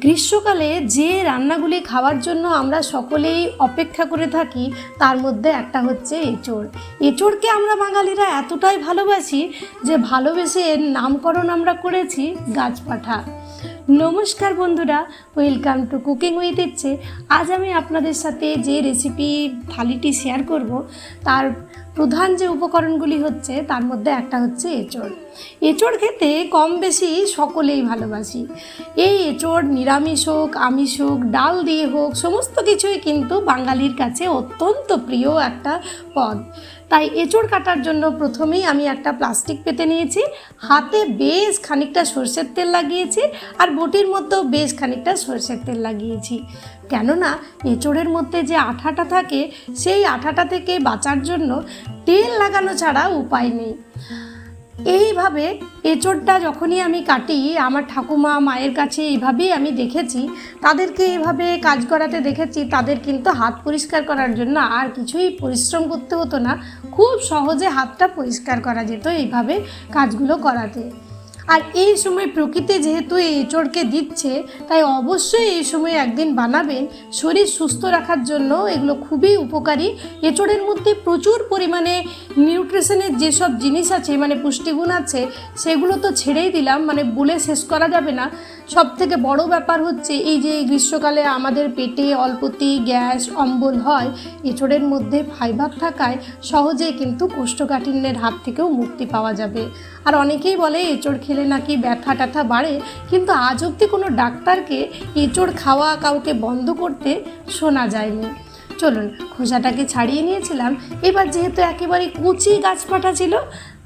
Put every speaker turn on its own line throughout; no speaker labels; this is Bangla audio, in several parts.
গ্রীষ্মকালে যে রান্নাগুলি খাওয়ার জন্য আমরা সকলেই অপেক্ষা করে থাকি তার মধ্যে একটা হচ্ছে এঁচোড়। এঁচোড়কে আমরা বাঙালিরা এতটাই ভালোবাসি যে ভালোবেসে এর নামকরণ আমরা করেছি গাছপাঠা। নমস্কার বন্ধুরা, ওয়েলকাম টু কুকিং উইথ ইচ্ছে। আজ আমি আপনাদের সাথে যে রেসিপি থালিটি শেয়ার করব তার প্রধান যে উপকরণগুলি হচ্ছে তার মধ্যে একটা হচ্ছে এঁচোড়। এঁচোড় খেতে কম বেশি সকলেই ভালোবাসি। এই এঁচোড় নিরামিষ হোক আমিষ হোক ডাল দিয়ে হোক সমস্ত কিছুই কিন্তু বাঙালির কাছে অত্যন্ত প্রিয় একটা পদ। তাই এঁচোড় কাটার জন্য প্রথমেই আমি একটা প্লাস্টিক পেতে নিয়েছি, হাতে বেশ খানিকটা সরষের তেল লাগিয়েছি আর বটির মধ্যেও বেশ খানিকটা সরষের তেল লাগিয়েছি। কেননা এঁচোড়ের মধ্যে যে আঠাটা থাকে সেই আঠাটা থেকে বাঁচার জন্য তেল লাগানো ছাড়া উপায় নেই। এইভাবে এঁচোড়টা যখনই আমি কাটি আমার ঠাকুমা মায়ের কাছে এইভাবেই আমি দেখেছি, তাদেরকে এইভাবে কাজ করাতে দেখেছি। তাদের কিন্তু হাত পরিষ্কার করার জন্য আর কিছুই পরিশ্রম করতে হতো না, খুব সহজে হাতটা পরিষ্কার করা যেত এইভাবে কাজগুলো করাতে। আর এই সময় প্রকৃতি যেহেতু এই এঁচোড়কে দিচ্ছে তাই অবশ্যই এই সময় একদিন বানাবেন। শরীর সুস্থ রাখার জন্য এগুলো খুবই উপকারী। এঁচোড়ের মধ্যে প্রচুর পরিমাণে নিউট্রিশনের যেসব জিনিস আছে মানে পুষ্টিগুণ আছে সেগুলো তো ছেড়েই দিলাম, মানে বলে শেষ করা যাবে না। সব থেকে বড় ব্যাপার হচ্ছে এই যে গ্রীষ্মকালে আমাদের পেটে অল্পতেই গ্যাস অম্বল হয়, এঁচোড়ের মধ্যে ফাইবার থাকায় সহজেই কিন্তু কোষ্ঠকাঠিন্যের হাত থেকেও মুক্তি পাওয়া যাবে। আর অনেকেই বলে এঁচোড় খেলে নাকি ব্যথা ট্যাথা বাড়ে, কিন্তু আজ অবধি কোনো ডাক্তারকে এঁচোড় খাওয়া কাউকে বন্ধ করতে শোনা যায়নি। চলুন, খোসাটাকে ছাড়িয়ে নিয়েছিলাম। এবার যেহেতু একেবারে কুচি গাছপাটা ছিল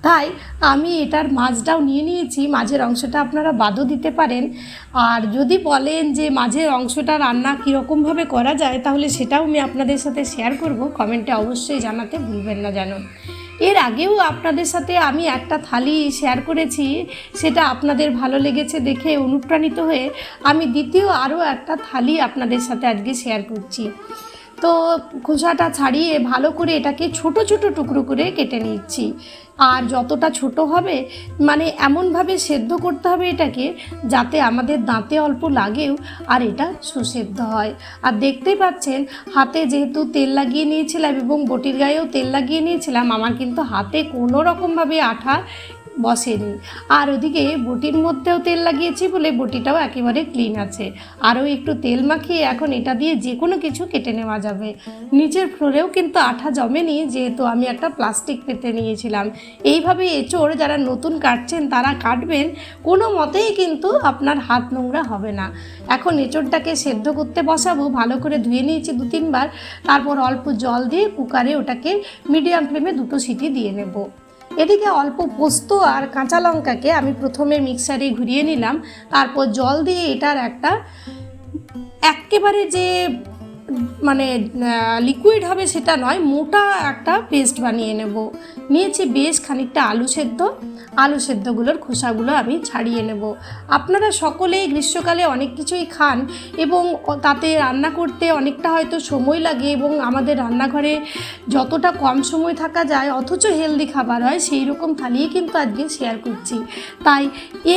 তাই আমি এটার মাঝটাও নিয়ে নিয়েছি। মাঝের অংশটা আপনারা বাদও দিতে পারেন। আর যদি বলেন যে মাঝের অংশটা রান্না কীরকমভাবে করা যায় তাহলে সেটাও আমি আপনাদের সাথে শেয়ার করব, কমেন্টে অবশ্যই জানাতে ভুলবেন না যেন। এর আগেও আপনাদের সাথে আমি একটা থালি শেয়ার করেছি, সেটা আপনাদের ভালো লেগেছে দেখে অনুপ্রাণিত হয়ে আমি দ্বিতীয় আরও একটা থালি আপনাদের সাথে আজকে শেয়ার করছি। তো খোসাটা ছাড়িয়ে ভালো করে এটাকে ছোট ছোট টুকরো করে কেটে নিচ্ছি। আর যতটা ছোট হবে মানে এমনভাবে সেদ্ধ করতে হবে এটাকে যাতে আমাদের দাঁতে অল্প লাগেও আর এটা সুসেদ্ধ হয়। আর দেখতেই পাচ্ছেন হাতে যেহেতু তেল লাগিয়ে নিয়েছিলাম এবং বটির গায়েও তেল লাগিয়ে নিয়েছিলাম, আমার কিন্তু হাতে কোনো রকমভাবে আঠা বসেনি। আর ওদিকে বটির মধ্যেও তেল লাগিয়েছি বলে বটিটাও একেবারে ক্লিন আছে। আরও একটু তেল মাখিয়ে এখন এটা দিয়ে যে কোনো কিছু কেটে নেওয়া যাবে। নিচের ফ্লোরেও কিন্তু আঠা জমেনি যেহেতু আমি একটা প্লাস্টিক পেতে নিয়েছিলাম। এইভাবে এঁচোড় যারা নতুন কাটছেন তারা কাটবেন, কোনো মতেই কিন্তু আপনার হাত নোংরা হবে না। এখন এঁচোড়টাকে সেদ্ধ করতে বসাবো। ভালো করে ধুয়ে নিয়েছি 2-3 বার, তারপর অল্প জল দিয়ে কুকারে ওটাকে মিডিয়াম ফ্লেমে 2টো সিটি দিয়ে নেব। এদিকে অল্প পোস্ত আর কাঁচা লঙ্কাকে আমি প্রথমে মিক্সারে ঘুরিয়ে নিলাম, তারপর জল দিয়ে এটার একটা একেবারে যে মানে লিকুইড হবে সেটা নয়, মোটা একটা পেস্ট বানিয়ে নেব। নিয়েছি বেশ খানিকটা আলু সেদ্ধগুলোর খোসাগুলো আমি ছাড়িয়ে নেব। আপনারা সকলেই গ্রীষ্মকালে অনেক কিছুই খান এবং তাতে রান্না করতে অনেকটা হয়তো সময় লাগে এবং আমাদের রান্নাঘরে যতটা কম সময় থাকা যায় অথচ হেলদি খাবার হয় সেই রকম থালিই কিন্তু আজকে শেয়ার করছি। তাই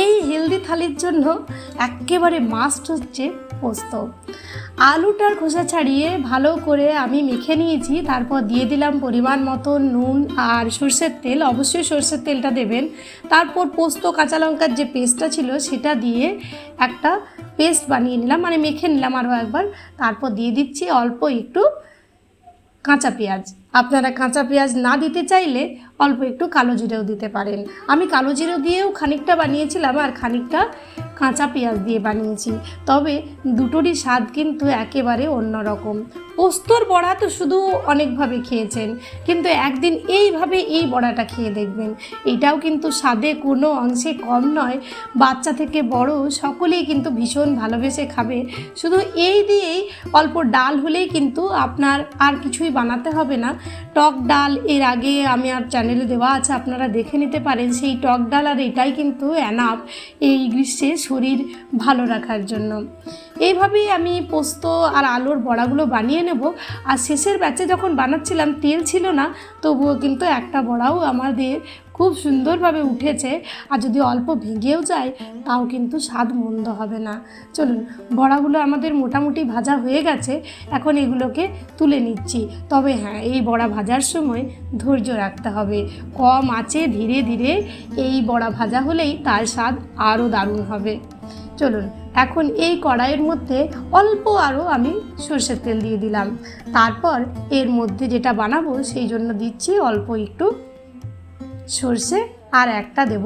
এই হেলদি থালির জন্য একেবারে মাস্ট হচ্ছে পোস্ত। আলুটার খোসা ছাড়িয়ে ভালো করে আমি মেখে নিয়েছি, তারপর দিয়ে দিলাম পরিমাণ মতো নুন আর সরষের তেল, অবশ্যই সরষের তেলটা দেবেন। তারপর পোস্ত কাঁচা লঙ্কার যে পেস্টটা ছিল সেটা দিয়ে একটা পেস্ট বানিয়ে নিলাম, মানে মেখে নিলাম আরও একবার। তারপর দিয়ে দিচ্ছি অল্প একটু কাঁচা পেঁয়াজ। আপনারা কাঁচা পেঁয়াজ না দিতে চাইলে অল্প একটু কালো জিরেও দিতে পারেন। আমি কালো জিরে দিয়েও খানিকটা বানিয়েছিলাম আর খানিকটা কাঁচা পেঁয়াজ দিয়ে বানিয়েছি, তবে দুটোরই স্বাদ কিন্তু একেবারে অন্যরকম। পোস্তর বড়া তো শুধু অনেকভাবে খেয়েছেন, কিন্তু একদিন এইভাবে এই বড়াটা খেয়ে দেখবেন, এটাও কিন্তু স্বাদে কোনো অংশে কম নয়। বাচ্চা থেকে বড় সকলেই কিন্তু ভীষণ ভালোবেসে খাবে। শুধু এই দিয়েই অল্প ডাল হলেই কিন্তু আপনার আর কিছুই বানাতে হবে না। টক ডাল এর আগে আমি আর চ্যানেলে দেওয়া আছে, আপনারা দেখে নিতে পারেন। সেই টক ডাল আর এটাই কিন্তু এনাফ এই গ্রীষ্মে শরীর ভালো রাখার জন্য। এইভাবেই আমি পোস্ত আর আলুর বড়াগুলো বানিয়ে নেব। আর শেষের ব্যাচে যখন বানাচ্ছিলাম তেল ছিল না, তবুও কিন্তু একটা বড়াও আমাদের খুব সুন্দরভাবে উঠেছে। আর যদি অল্প ভেঙেও যায় তাও কিন্তু স্বাদ মন্দ হবে না। চলুন, বড়াগুলো আমাদের মোটামুটি ভাজা হয়ে গেছে, এখন এগুলোকে তুলে নিচ্ছি। তবে হ্যাঁ, এই বড়া ভাজার সময় ধৈর্য রাখতে হবে, কম আঁচে ধীরে ধীরে এই বড়া ভাজা হলেই তার স্বাদ আরও দারুণ হবে। চলুন, এখন এই কড়াইয়ের মধ্যে অল্প আরও আমি সরষের তেল দিয়ে দিলাম। তারপর এর মধ্যে যেটা বানাবো সেই জন্য দিচ্ছি অল্প একটু সরষে আর একটা দেব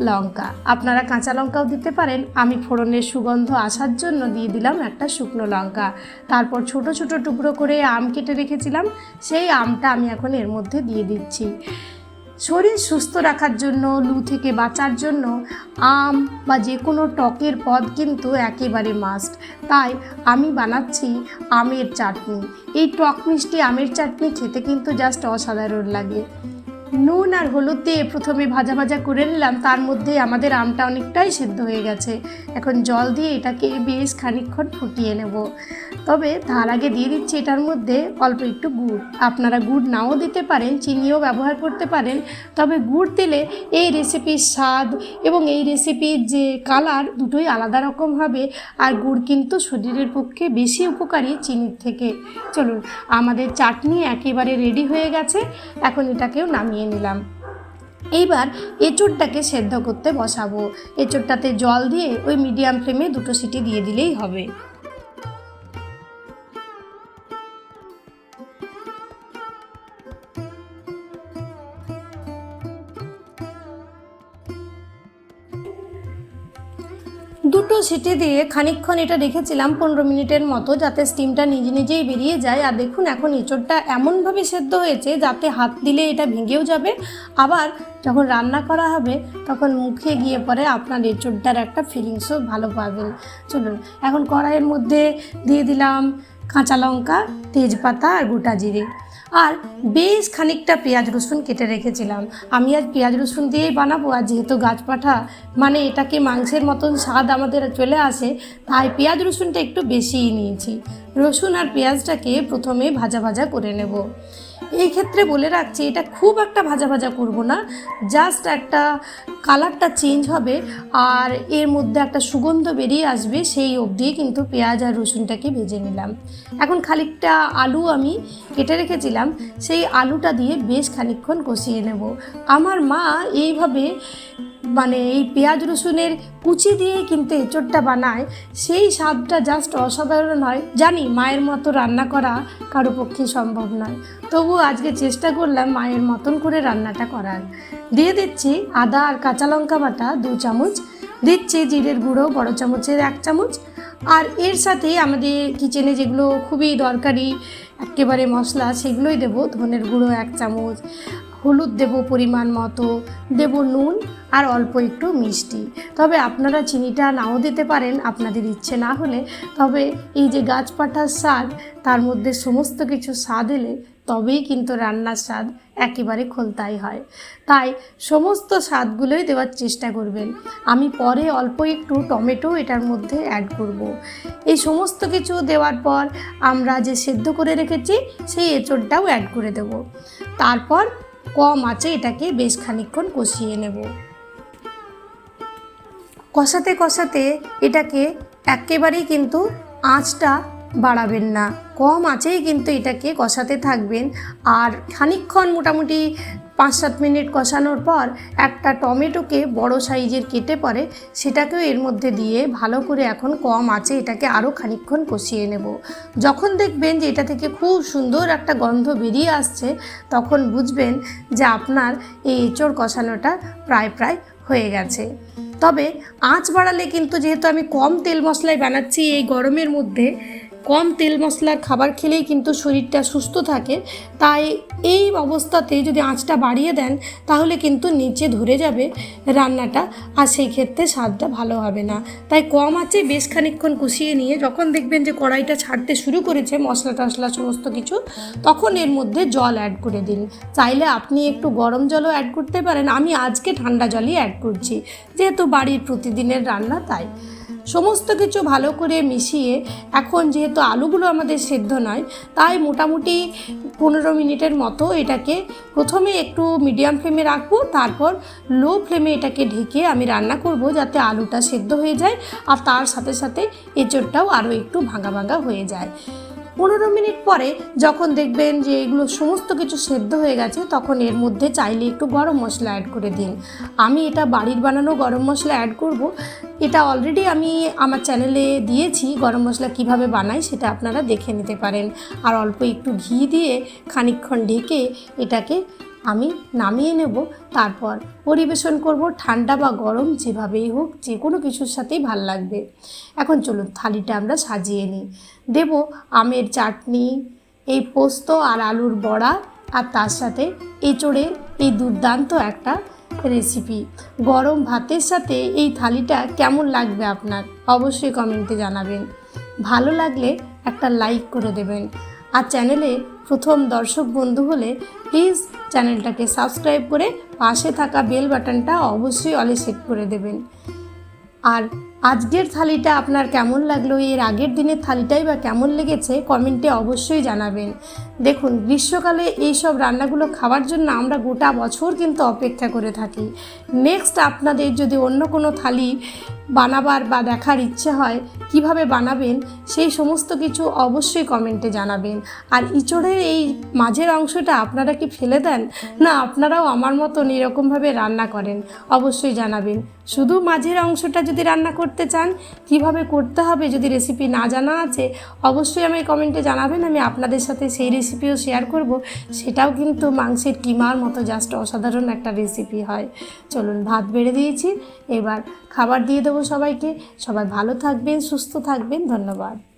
লঙ্কা। আপনারা কাঁচা লঙ্কাও দিতে পারেন, আমি ফোড়নের সুগন্ধ আসার জন্য দিয়ে দিলাম একটা শুকনো লঙ্কা। তারপর ছোট ছোট টুকরো করে আম কেটে রেখেছিলাম, সেই আমটা আমি এখন এর মধ্যে দিয়ে দিচ্ছি। শরীর সুস্থ রাখার জন্য, লু থেকে বাঁচার জন্য আম বা যে কোনো টকের পদ কিন্তু একেবারে মাস্ট। তাই আমি বানাচ্ছি আমের চাটনি। এই টক মিষ্টি আমের চাটনি খেতে কিন্তু জাস্ট অসাধারণ লাগে। নুন আর হলুদ দিয়ে প্রথমে ভাজা ভাজা করে নিলাম, তার মধ্যে আমাদের আমটা অনেকটাই সেদ্ধ হয়ে গেছে। এখন জল দিয়ে এটাকে বেশ খানিকক্ষণ ফুটিয়ে নেব। তবে তার আগে দিয়ে দিচ্ছি এটার মধ্যে অল্প একটু গুড়। আপনারা গুড় নাও দিতে পারেন, চিনিও ব্যবহার করতে পারেন। তবে গুড় দিলে এই রেসিপির স্বাদ এবং এই রেসিপির যে কালার দুটোই আলাদা রকম হবে। আর গুড় কিন্তু শরীরের পক্ষে বেশি উপকারী চিনির থেকে। চলুন, আমাদের চাটনি একেবারে রেডি হয়ে গেছে, এখন এটাকেও নামিয়ে নিলাম। এইবার এঁচোড়টাকে সেদ্ধ করতে বসাবো। এঁচোড়টাতে জল দিয়ে ওই মিডিয়াম ফ্লেমে 2 সিটি দিয়ে দিলেই হবে। দুটো সিটি দিয়ে খানিকক্ষণ এটা রেখেছিলাম 15 মিনিটের মতো, যাতে স্টিমটা নিজে নিজেই বেরিয়ে যায়। আর দেখুন, এখন এঁচোড়টা এমনভাবে সেদ্ধ হয়েছে যাতে হাত দিলে এটা ভেঙেও যাবে। আবার যখন রান্না করা হবে তখন মুখে গিয়ে পরে আপনার এঁচোড়টার একটা ফিলিংসও ভালো পাবেন। চলুন, এখন কড়াইয়ের মধ্যে দিয়ে দিলাম কাঁচা লঙ্কা, তেজপাতা আর গোটা জিরে, আর বেশ খানিকটা পেঁয়াজ রসুন কেটে রেখেছিলাম। আমি আজ পেঁয়াজ রসুন দিয়েই বানাবো। আর যেহেতু গাছপাঠা মানে এটাকে মাংসের মতন স্বাদ আমাদের চলে আসে, তাই পেঁয়াজ রসুনটা একটু বেশিই নিয়েছি। রসুন আর পেঁয়াজটাকে প্রথমে ভাজা ভাজা করে নেব। এই ক্ষেত্রে বলে রাখছি, এটা খুব একটা ভাজা ভাজা করব না, জাস্ট একটা কালারটা চেঞ্জ হবে আর এর মধ্যে একটা সুগন্ধ বেরিয়ে আসবে, সেই অবধি কিন্তু পেঁয়াজ আর রসুনটাকে ভেজে নিলাম। এখন খানিকটা আলু আমি কেটে রেখেছিলাম, সেই আলুটা দিয়ে বেশ খানিকক্ষণ কষিয়ে নেব। আমার মা এইভাবে মানে এই পেঁয়াজ রসুনের কুচি দিয়ে কিন্তু এঁচোড়টা বানায়, সেই স্বাদটা জাস্ট অসাধারণ হয়। জানি মায়ের মতো রান্না করা কারো পক্ষে সম্ভব নয়, তবুও আজকে চেষ্টা করলাম মায়ের মতন করে রান্নাটা করার। দিয়ে দিচ্ছি আদা আর কাঁচা লঙ্কা বাটা 2 চামচ, দিচ্ছি জিরের গুঁড়ো বড় চামচের 1 চামচ, আর এর সাথে আমাদের কিচেনে যেগুলো খুবই দরকারি একেবারে মশলা সেগুলোই দেবো। ধনের গুঁড়ো 1 চামচ, হলুদ দেব পরিমাণ মতো, দেব নুন আর অল্প একটু মিষ্টি। তবে আপনারা চিনিটা নাও দিতে পারেন আপনাদের ইচ্ছে না হলে। তবে এই যে গাছপাঠার স্বাদ, তার মধ্যে সমস্ত কিছু স্বাদ এলে তবেই কিন্তু রান্নার স্বাদ একেবারে খোলতাই হয়। তাই সমস্ত স্বাদগুলোই দেওয়ার চেষ্টা করবেন। আমি পরে অল্প একটু টমেটো এটার মধ্যে অ্যাড করব। এই সমস্ত কিছু দেওয়ার পর আমরা যে সেদ্ধ করে রেখেছি সেই এঁচোড়টাও অ্যাড করে দেব। তারপর কম আঁচে এটাকে বেশ খানিকক্ষণ কষিয়ে নেব। কষাতে কষাতে এটাকে একেবারেই কিন্তু আঁচটা বাড়াবেন না, কম আঁচেই কিন্তু এটাকে কষাতে থাকবেন। আর খানিকক্ষণ মোটামুটি 5-7 মিনিট কষানোর পর একটা টমেটোকে বড় সাইজের কেটে পরে সেটাকেও এর মধ্যে দিয়ে ভালো করে এখন কম আঁচে এটাকে আরও খানিকক্ষণ কষিয়ে নেব। যখন দেখবেন যে এটা থেকে খুব সুন্দর একটা গন্ধ বেরিয়ে আসছে, তখন বুঝবেন যে আপনার এই এঁচোড় কষানোটা প্রায় হয়ে গেছে। তবে আঁচ বাড়ালে কিন্তু, যেহেতু আমি কম তেল মশলায় বানাচ্ছি, এই গরমের মধ্যে কম তেল মশলার খাবার খেলেই কিন্তু শরীরটা সুস্থ থাকে, তাই এই অবস্থাতে যদি আঁচটা বাড়িয়ে দেন তাহলে কিন্তু নিচে ধরে যাবে রান্নাটা, আর সেই ক্ষেত্রে স্বাদটা ভালো হবে না। তাই কম আঁচে বেশ খানিকক্ষণ কষিয়ে নিয়ে যখন দেখবেন যে কড়াইটা ছাড়তে শুরু করেছে মশলা টশলা সমস্ত কিছু, তখন এর মধ্যে জল অ্যাড করে দিন। চাইলে আপনি একটু গরম জলও অ্যাড করতে পারেন, আমি আজকে ঠান্ডা জলই অ্যাড করছি, যেহেতু বাড়ির প্রতিদিনের রান্না। তাই সমস্ত কিছু ভালো করে মিশিয়ে এখন যেহেতু আলুগুলো আমাদের সেদ্ধ নয়, তাই মোটামুটি 15 মিনিটের মতো এটাকে প্রথমে একটু মিডিয়াম ফ্লেমে রাখবো, তারপর লো ফ্লেমে এটাকে ঢেকে আমি রান্না করব যাতে আলুটা সেদ্ধ হয়ে যায় আর তার সাথে সাথে এঁচোড়টাও আরও একটু ভাঙা ভাঙা হয়ে যায়। 15 মিনিট পরে যখন দেখবেন যে এগুলো সমস্ত কিছু সেদ্ধ হয়ে গেছে, তখন এর মধ্যে চাইলে একটু গরম মশলা অ্যাড করে দিন। আমি এটা বাড়ির বানানো গরম মশলা অ্যাড করব। এটা অলরেডি আমি আমার চ্যানেলে দিয়েছি, গরম মশলা কিভাবে বানাই সেটা আপনারা দেখে নিতে পারেন। আর অল্প একটু ঘি দিয়ে খানিকক্ষণ ঢেকে এটাকে আমি নামিয়ে নেব, তারপর পরিবেশন করব। ঠান্ডা বা গরম যেভাবেই হোক, যে কোনো কিছুর সাথেই ভাল লাগবে। এখন চলুন থালিটা আমরা সাজিয়ে নিই। দেব আমের চাটনি, এই পোস্ত আর আলুর বড়া, আর তার সাথে এঁচোড়ের এই দুর্দান্ত একটা রেসিপি। গরম ভাতের সাথে এই থালিটা কেমন লাগবে আপনার অবশ্যই কমেন্টে জানাবেন। ভালো লাগলে একটা লাইক করে দেবেন। আর চ্যানেলে প্রথম দর্শক বন্ধু হলে প্লিজ চ্যানেলটাকে সাবস্ক্রাইব করে পাশে থাকা বেল বাটনটা অবশ্যই অলে সেট করে দেবেন। আর আজকের থালিটা আপনার কেমন লাগলো, এর আগের দিনের থালিটাই বা কেমন লেগেছে কমেন্টে অবশ্যই জানাবেন। দেখুন, গ্রীষ্মকালে এইসব রান্নাগুলো খাওয়ার জন্য আমরা গোটা বছর কিন্তু অপেক্ষা করে থাকি। নেক্সট আপনাদের যদি অন্য কোনো থালি বানাবার বা দেখার ইচ্ছে হয় কিভাবে বানাবেন, সেই সমস্ত কিছু অবশ্যই কমেন্টে জানাবেন। আর ইঁচড়ের এই মাঝের অংশটা আপনারা কি ফেলে দেন, না আপনারাও আমার মতন এরকমভাবে রান্না করেন, অবশ্যই জানাবেন। শুধু মাঝের অংশটা যদি রান্না করতে চান, কিভাবে করতে হবে যদি রেসিপি না জানা আছে, অবশ্যই আমায় কমেন্টে জানাবেন। আমি আপনাদের সাথে সেই রেসিপিও শেয়ার করব। সেটাও কিন্তু মাংসের কিমার মতো জাস্ট অসাধারণ একটা রেসিপি হয়। চলুন, ভাত বেড়ে দিয়েছি, এবার খাবার দিয়ে দেবো সবাইকে। সবাই ভালো থাকবেন, সুস্থ থাকবেন। ধন্যবাদ।